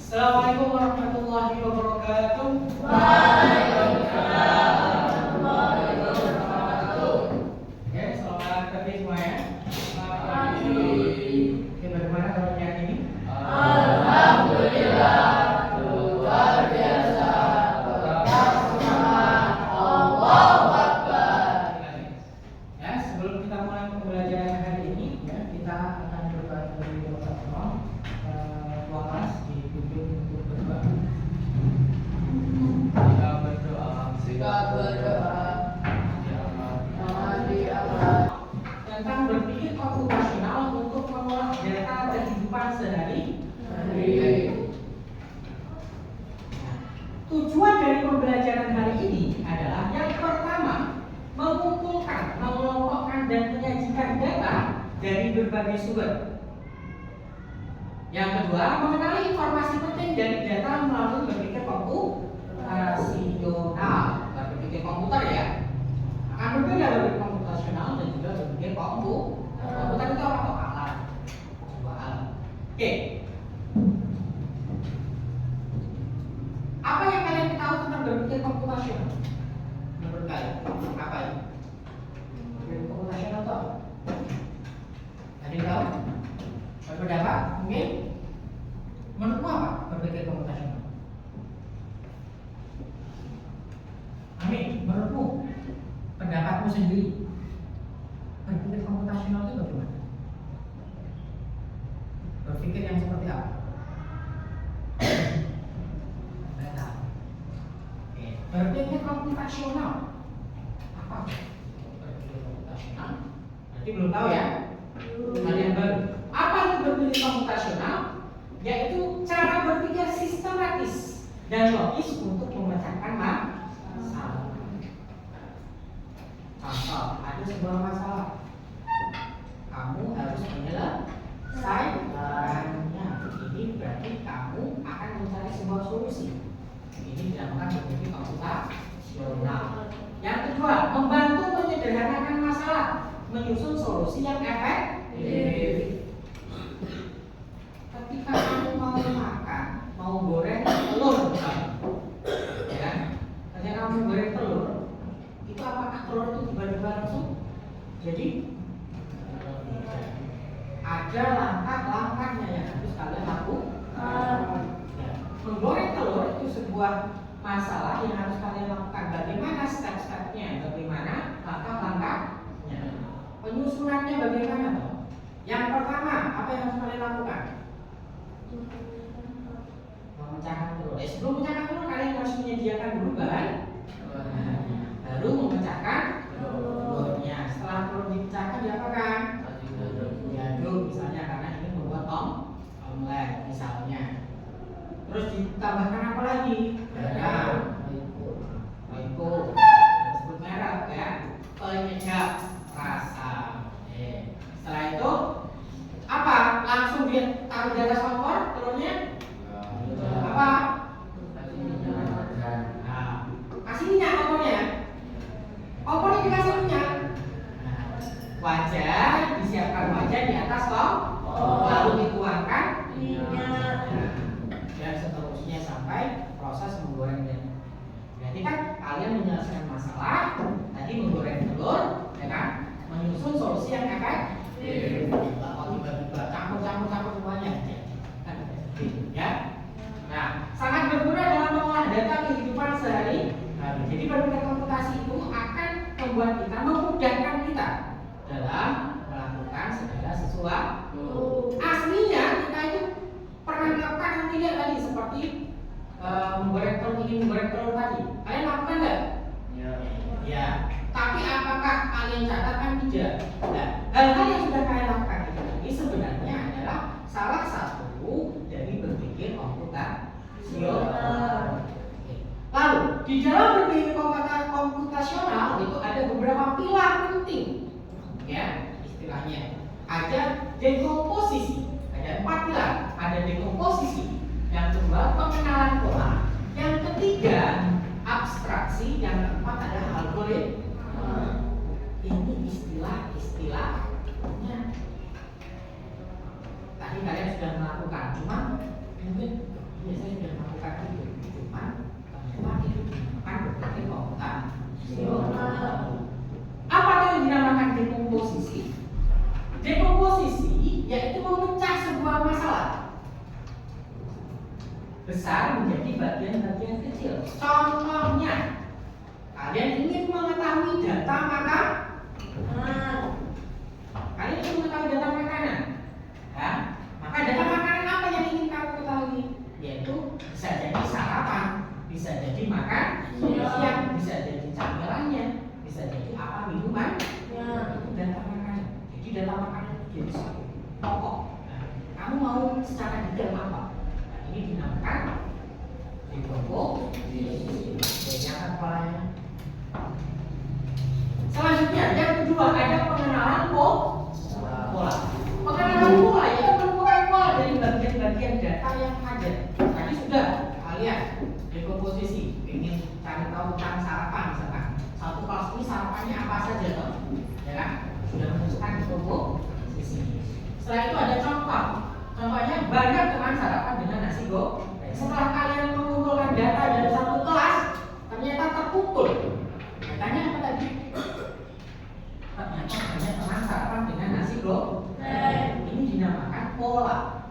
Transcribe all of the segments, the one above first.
Assalamualaikum warahmatullahi wabarakatuh. Waalaikumsalam warahmatullahi wabarakatuh. Oke, selamat pagi semuanya. Selamat pagi. Oke, bagaimana kabarnya hari ini? Alhamdulillah, luar biasa. Tetap semangat. Allahu Akbar. Ya, sebelum kita mulai pembelajaran hari ini, ya, kita akan berdoa terlebih dahulu. Tuan Mas ditunjuk untuk berdoa. Kita berdoa. Di Allah. Tentang berpikir komputasional untuk mengolah data kehidupan sehari-hari. Tujuan dari pembelajaran hari ini adalah yang pertama, mengumpulkan, mengelompokkan dan menyajikan data dari berbagai sumber. Yang kedua, mengenali informasi penting dari data melalui berpikir komputasional, berpikir komputer ya. Akan berbeda berpikir komputasional dan juga berpikir komputer itu apa? Alat. Sebuah alat. Oke. Apa yang kalian tahu tentang berpikir komputasional? Menurut kalian, apa itu? Berpikir komputasional itu apa? Ada yang tahu? Berpendapat? Mungkin? Menurutmu apa berpikir komputasional? Amin, menurutmu? Pendapatmu sendiri? Berpikir komputasional itu bagaimana? Berpikir yang seperti apa? Berpikir komputasional apa? Berpikir komputasional berarti belum tahu ya? Kalian baru. Apa itu berpikir komputasional? Yaitu cara berpikir sistematis dan logis untuk memecahkan masalah. Contoh, ada sebuah masalah, kamu harus menyelesaikannya. Ini berarti kamu akan mencari sebuah solusi. Ini dinamakan berpikir komputasional. Yang kedua, membantu menyederhanakan masalah, menyusun solusi yang efektif. Ketika kamu mau makan, mau goreng telur, ya, ketika kamu goreng telur, itu apakah telur itu tiba-tiba langsung jadi? Ada langkah-langkahnya yang harus kalian lakukan. Menggoreng telur itu sebuah masalah yang harus kalian lakukan. Bagaimana step-stepnya? Bagaimana langkah-langkahnya? Penyusunannya bagaimana? Yang pertama, apa yang harus kalian lakukan? Memecahkan telur. Sebelum memecahkan telur, kalian harus menyediakan dulu bahan, baru memecahkan telurnya. Setelah telur dipecahkan, diapakan? Diaduk misalnya, karena ini membuat omelet misalnya. Terus ditambahkan apa lagi? Garam, Royco, sebut merek ya, penyedap rasa. Setelah itu apa? Langsung dia taruh di atas kompor telurnya? Apa? Nah, kasih minyak kompornya. Kompornya dikasih minyak. Wajan, disiapkan wajan di atas kompor, lalu dituangkan minyak. Dan seterusnya sampai proses menggorengnya. Berarti kan kalian menyelesaikan masalah, tadi menggoreng telur, ya kan? Menyusun solusi yang efektif. Tiba-tiba campur semuanya, ya. Nah, sangat berguna dalam mengolah data kehidupan sehari-hari. Jadi berpikir komputasi itu akan membuat kita, memudahkan kita dalam melakukan segala sesuatu. Aslinya kita itu pernah melakukan yang tidak tadi seperti menggoreng telur tadi. Kalian lakukan nggak? Ya. Tapi apakah kalian catatkan? Tidak. Nah, hal-hal yang sudah kalian lakukan ini sebenarnya adalah salah satu dari berpikir komputasional. Lalu di dalam berpikir komputasional itu ada beberapa pilar penting, ya istilahnya. Ada dekomposisi. Ada 4 pilar. Ada dekomposisi. Yang kedua, pengenalan pola. Yang ketiga, abstraksi. Yang keempat ada algoritma. Ini istilah-istilahnya. Tadi kalian sudah melakukan, cuma mungkin yes, besar menjadi bagian-bagian kecil. Contohnya, kalian ingin mengetahui data makanan. Kalian ingin mengetahui data makanan, ya? Maka data makanan apa yang ingin kamu ketahui? Yaitu bisa jadi sarapan, bisa jadi makan siang, bisa jadi camilannya, bisa jadi apa minuman. Itu data makanan. Jadi data makanan itu jadi satu pokok. Nah, kamu mau secara detail apa? Nah, ini dinamakan dekomposisi. Polanya. Selanjutnya yang kedua ada pengenalan pola. Pengenalan pola yaitu menemukan pola dari bagian-bagian data yang ada. Tadi sudah kalian dekomposisi, ingin cari tahu tentang sarapan misalkan. Satu kelas ini sarapannya apa saja toh? Ya kan? Sudah menuliskan dekomposisi. Setelah itu ada contoh. Contohnya banyak teman sarapan dengan nasi goreng. Setelah kalian mengumpulkan data dari satu kelas, ternyata terkumpul. Datanya apa tadi? Ternyata banyak teman sarapan dengan nasi goreng. Ini dinamakan pola.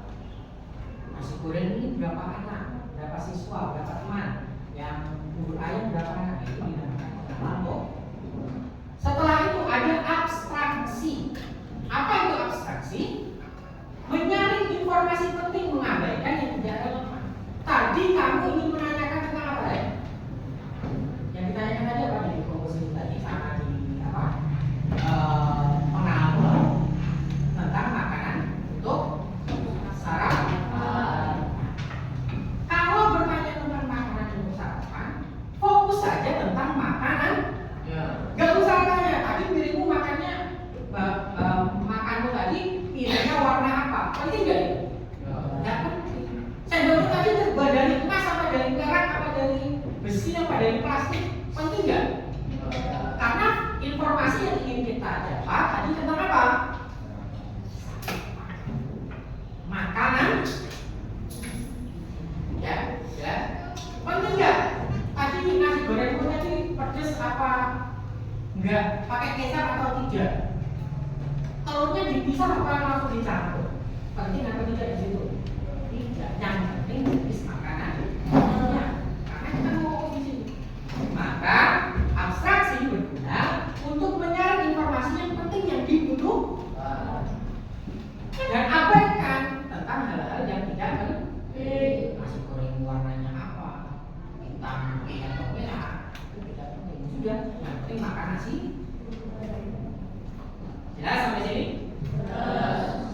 Nasi goreng ini berapa anak, berapa siswa, berapa teman, yang bubur ayam berapa anak, itu dinamakan pola. Setelah itu ada abstraksi. Apa itu abstraksi? Menyaring informasi penting, mengabaikan yang tidak relevan. Tadi kamu ingin menanyakan tentang apa ya? Yang ditanyakan tadi apa di komposisi tadi sama di apa? Pengenalan tentang makanan untuk sarapan. Kalau bertanya tentang makanan untuk sarapan, fokus saja tentang makanan. Gak usah tanya tadi dirimu makannya makanmu tadi piringnya warna apa? Penting gak itu? Gak penting. Sendoknya tadi terbuat dari emas apa dari perak apa dari besi apa dari plastik? Penting gak? Karena informasi yang ingin kita dapat tadi tentang apa? Makanan. Ya. Penting gak? Tadi nasi gorengmu tadi pedas apa? Enggak, pakai kecap atau tidak? Telurnya dipisah apa langsung dicampur? Penting apa tidak di situ? Tidak. Yang penting jenis makanan. Karena kita mau di sini. Maka abstraksi berguna untuk menyaring informasi yang penting yang dibutuhkan dan abaikan tentang hal-hal yang tidak penting. Nasi goreng warnanya apa? Hitam, putih atau merah? Itu tidak penting. Sudah, yang penting makan nasi. Jelas sampai sini?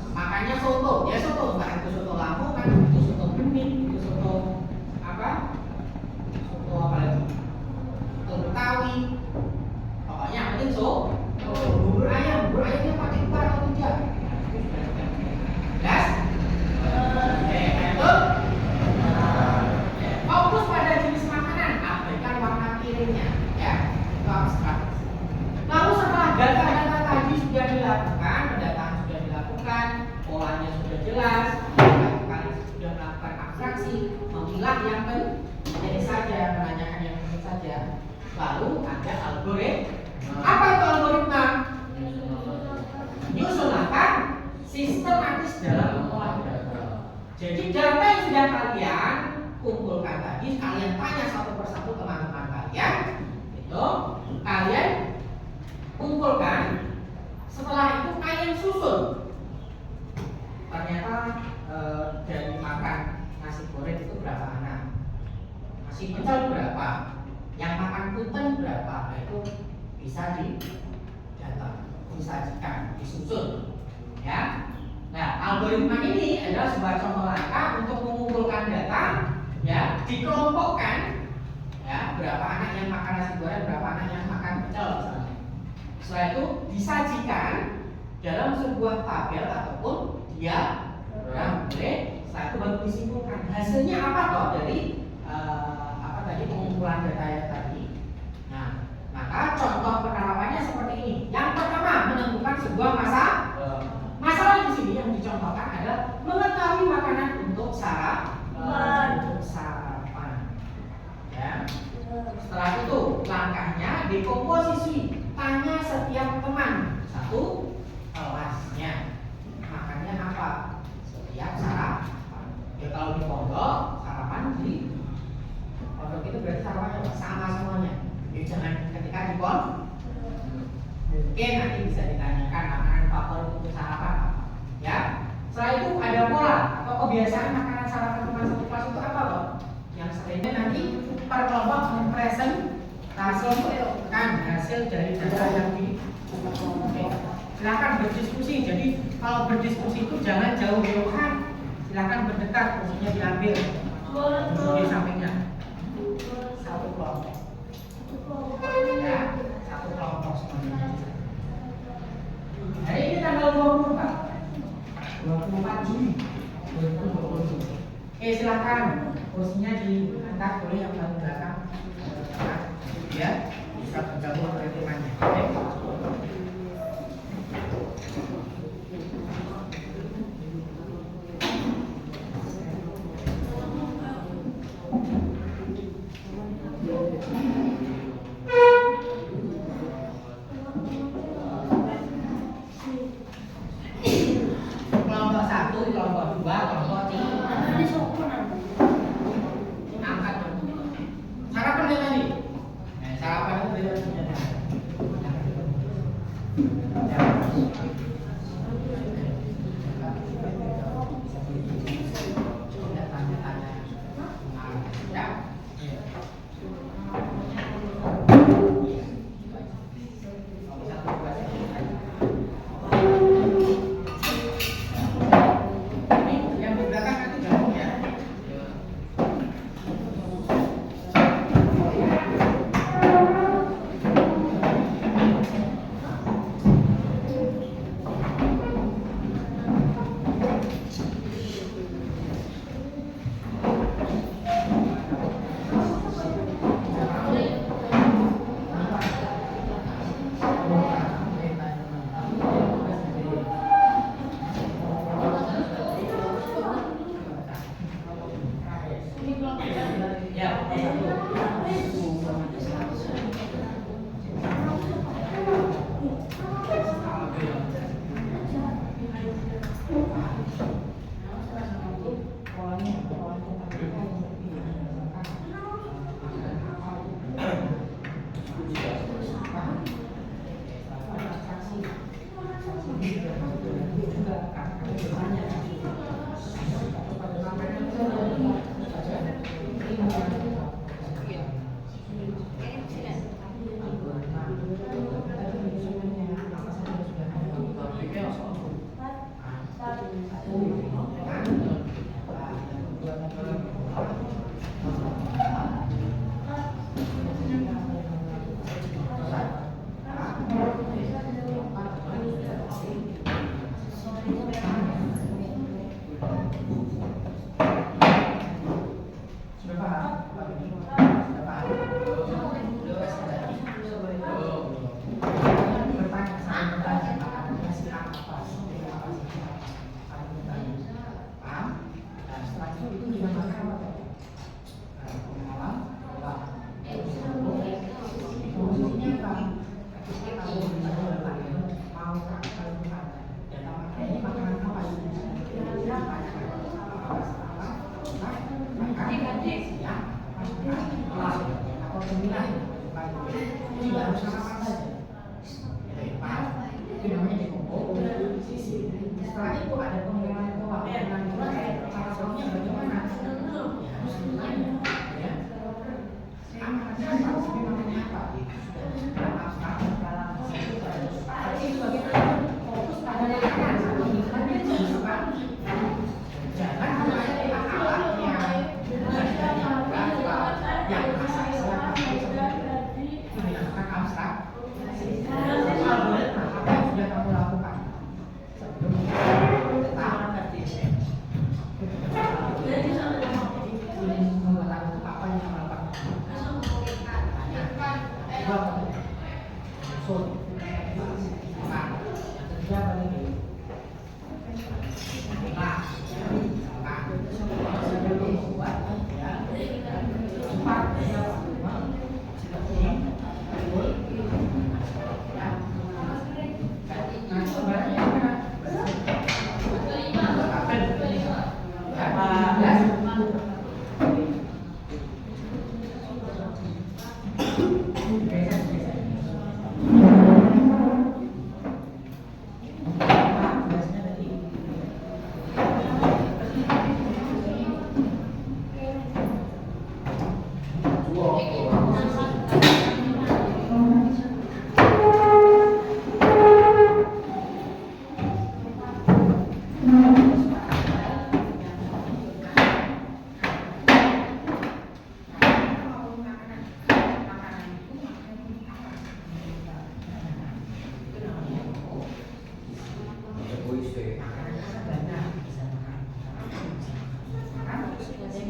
Makannya soto, ya soto, bukan itu soto Lamongan, itu soto bening, itu soto apa? Soto apa lagi? Soto Betawi. Pokoknya yang penting bubur ayamnya pakai kuah atau tidak? Jelas? Betul? Fokus pada jenis makanan, abaikan warna piringnya, ya. Itu abstrak. Lalu setelah data-data tadi sudah dilakukan, pendataan sudah dilakukan, polanya sudah jelas, kalian sudah melakukan abstraksi, memilah yang penting saja, menanyakan yang penting saja. Lalu ada algoritma. Apa itu algoritma? Menyusunkan sistematis dalam mengolah data. Jadi data yang sudah kalian kumpulkan tadi, kalian tanya satu persatu teman-teman kalian, itu kalian kumpulkan. Setelah itu kalian susun. Ternyata dari makan nasi goreng itu berapa anak? Nasi pecel berapa? Yang makan punten berapa? Nah, itu bisa didata, disajikan, disusun. Ya. Nah, algoritma ini adalah sebuah contoh langkah untuk mengumpulkan data, ya, dikelompokkan, ya, berapa anak yang makan nasi goreng, berapa anak yang makan pecel misalnya. Setelah itu disajikan dalam sebuah tabel ataupun diagram. Setelah itu baru disimpulkan hasilnya apa toh dari apa tadi pengumpulan data yang tadi. Nah, maka contoh penerapannya seperti ini. Yang pertama, menentukan sebuah masalah di sini yang dicontohkan adalah mengetahui makanan untuk sarapan. Ya. Setelah itu langkahnya dekomposisi. Tanya setiap teman satu kelasnya makannya apa setiap sarapan. Ya kalau di pondok sarapan di pon. Mungkin nanti bisa ditanyakan makanan favorit untuk sarapan apa. Ya. Setelah itu ada pola atau kebiasaan makanan sarapan teman satu kelas itu apa, Bang? Yang seringnya nanti per kelompok mempresentasikan hasil dari data yang di. Silakan berdiskusi. Jadi kalau berdiskusi itu jangan jauh-jauhan. Silakan berdekat, posisinya diambil di sampingnya. Satu kelompok. Ya, satu kelompok semuanya. Hari ini tanggal 24 Juni 2020. Silakan posisinya diangkat oleh yang paling belakang. Ya, bisa bergabung oleh temannya. Kelompok 1, kelompok 2, kelompok 3. Angkat. Sarapan ya tadi. Sarapan itu beda senjata.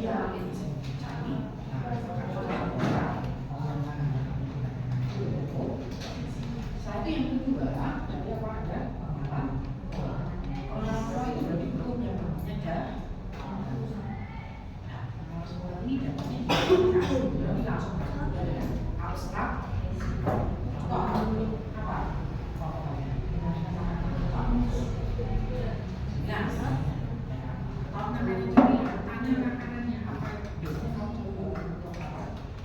Satu yang kedua, tadi apa ada pengenalan orang tua itu lebih belum yang namanya ini dapatnya langsung abstrak. Contoh apa? Nah, kalau makanan itu tanya makanannya apa?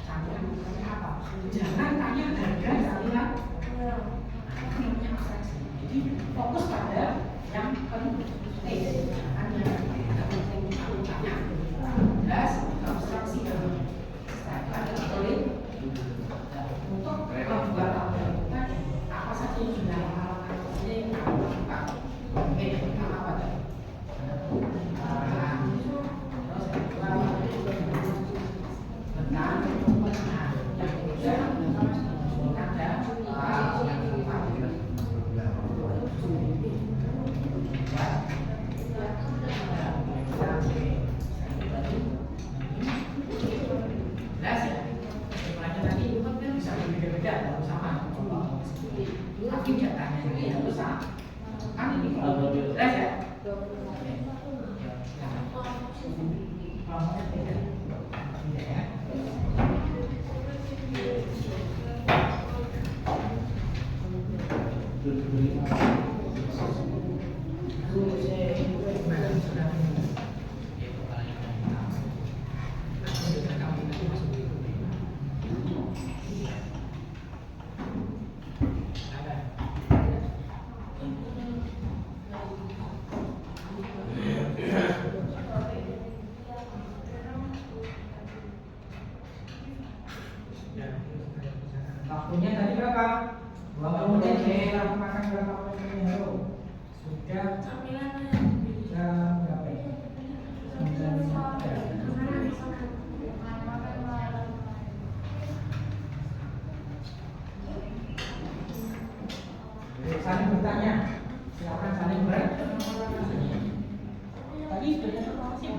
Campuran apa? Jangan tanya harga sekalian. Namanya abstraksi. Jadi fokus pada yang penting. Jangan yang penting aku tanya. Jelas abstraksi namanya. Setelah itu ada tulis untuk membuat tadi apa saja yang sudah halaman ini kamu lakukan. Oke, apa tadi? Tapi datanya ini harus sama. Kan ini kalau jelas ya. Waktunya tadi berapa? 20 menit. Lama makan berapa menit? Sudah jam berapa? 9. Saling bertanya. Silakan saling bertanya. Tadi sudah sih.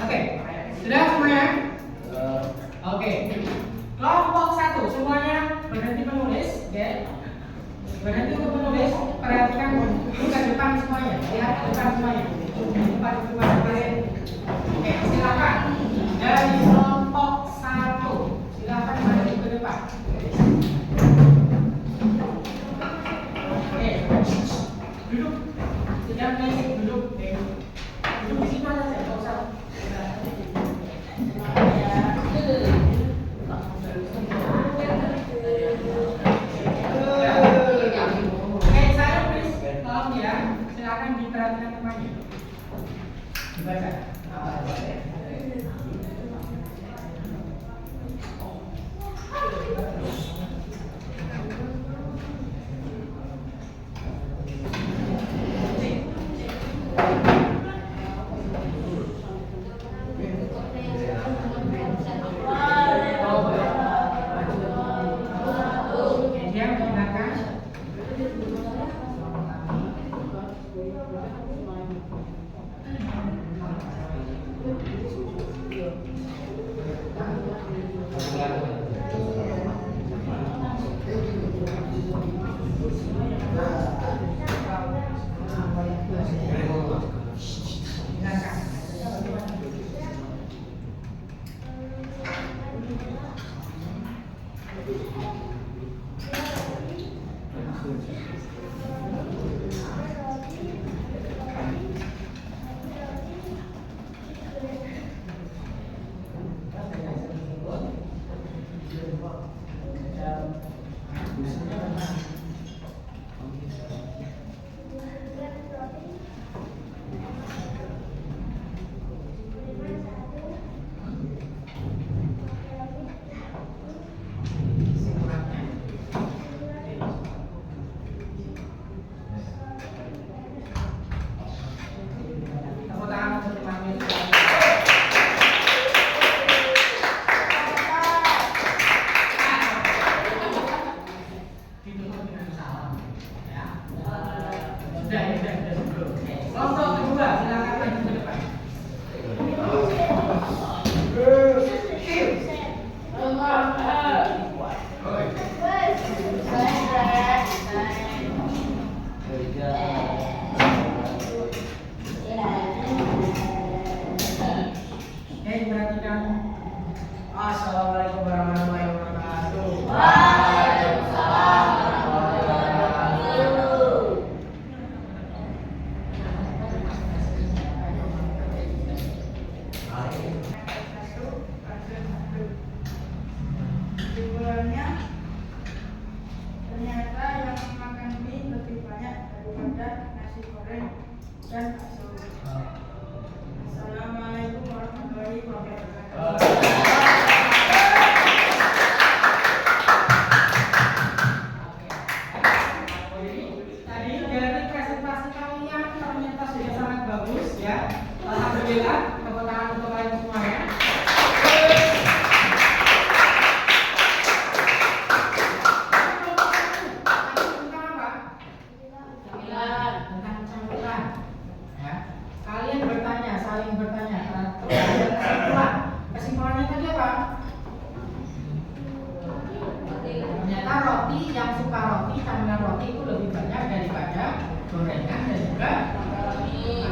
Oke, sudah semuanya? Oke, kelompok 1 semuanya berhenti menulis, ya. Berhenti untuk menulis, perhatikan buka depan semuanya, lihat depan semuanya. Depan. Oke, silakan dari kelompok 1, silakan maju ke depan. Oke, duduk, tidak berisik, duduk di situ aja, nggak usah. Silakan diperhatikan temannya. Dibaca. Dia menggunakan perhatikan. Assalamualaikum warahmatullahi wabarakatuh. Waalaikumsalam warahmatullahi wabarakatuh. Kesimpulannya, ternyata yang makan mie lebih banyak daripada nasi goreng dan bakso. Assalamualaikum warahmatullahi wabarakatuh. Tadi dari presentasi kalian ternyata sudah sangat bagus ya. Alhamdulillah, tepuk tangan untuk kalian semuanya. Tentang apa? Tentang campuran. Ya. Kalian bertanya, saling bertanya. Kesimpulan. Kesimpulannya tadi apa? Ternyata roti yang suka roti, campuran roti itu lebih banyak daripada gorengan dan juga makaroni.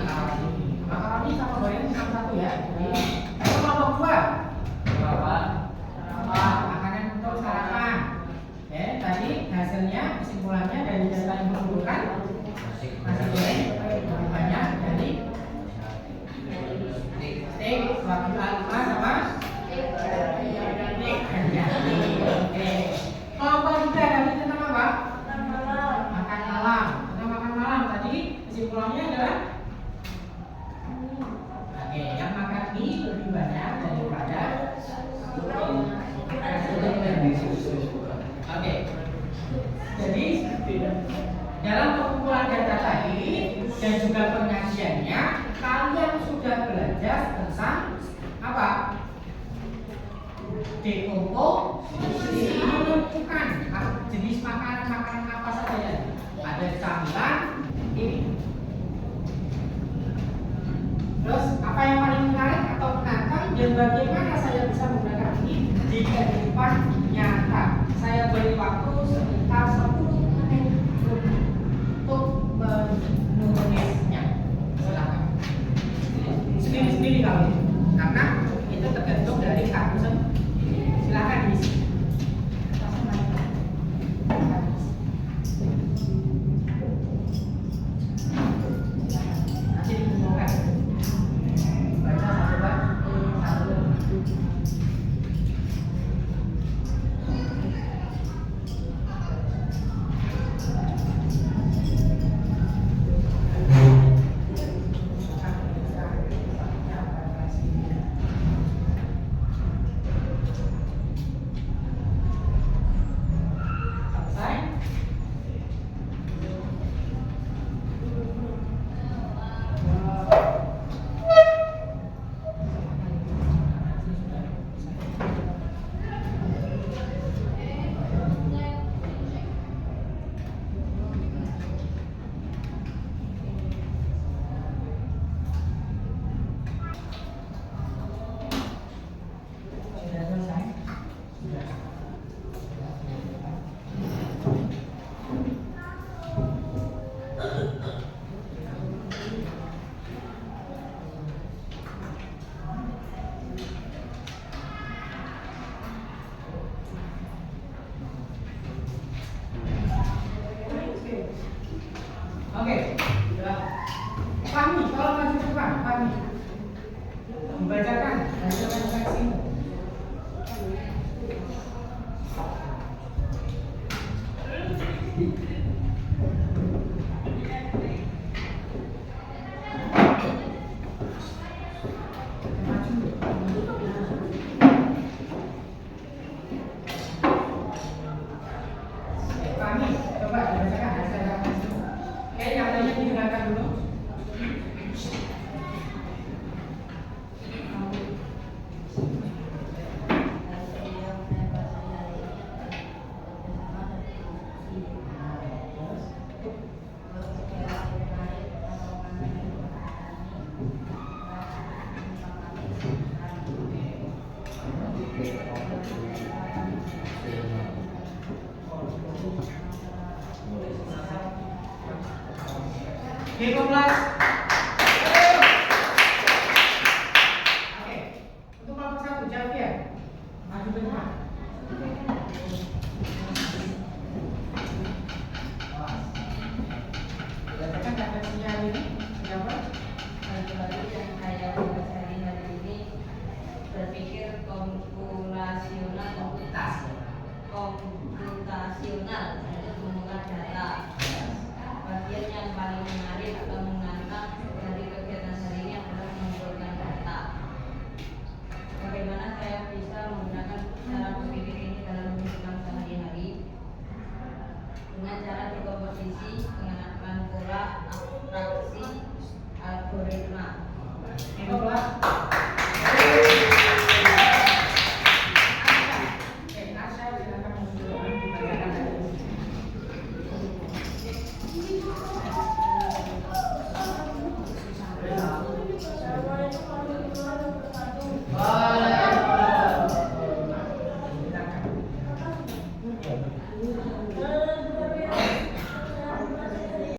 Makaroni sama gorengan sama satu ya. Itu kelompok dua. Makanan untuk sarapan. Oke, tadi hasilnya kesimpulannya dari data yang dikumpulkan nasi goreng lebih banyak dari steak, wagyu A5 sama Oke. Kelompok tiga tadi tentang apa? Makan malam. Tentang makan malam tadi kesimpulannya adalah oke, yang makan mie lebih banyak daripada oke. Jadi dalam pengumpulan data tadi dan juga penyajiannya kalian sudah belajar tentang apa? Dekomposisi menentukan jenis makanan apa saja ya. Ada camilan ini. Terus apa yang paling menarik atau menantang dan bagaimana saya bisa menggunakan ini di kehidupan nyata? Saya beri waktu sekitar 10 menit untuk menulisnya. Silakan. Sendiri-sendiri kalau itu. Karena itu tergantung dari kamu sendiri. Silakan diisi. Nanti dikumpulkan. Baca satu. Oke, Fahmi, kalau maju ke depan, Fahmi membacakan hasil refleksimu. Fahmi, coba dibacakan hasil refleksimu. Oke, yang lainnya didengarkan dulu. Oke, kelas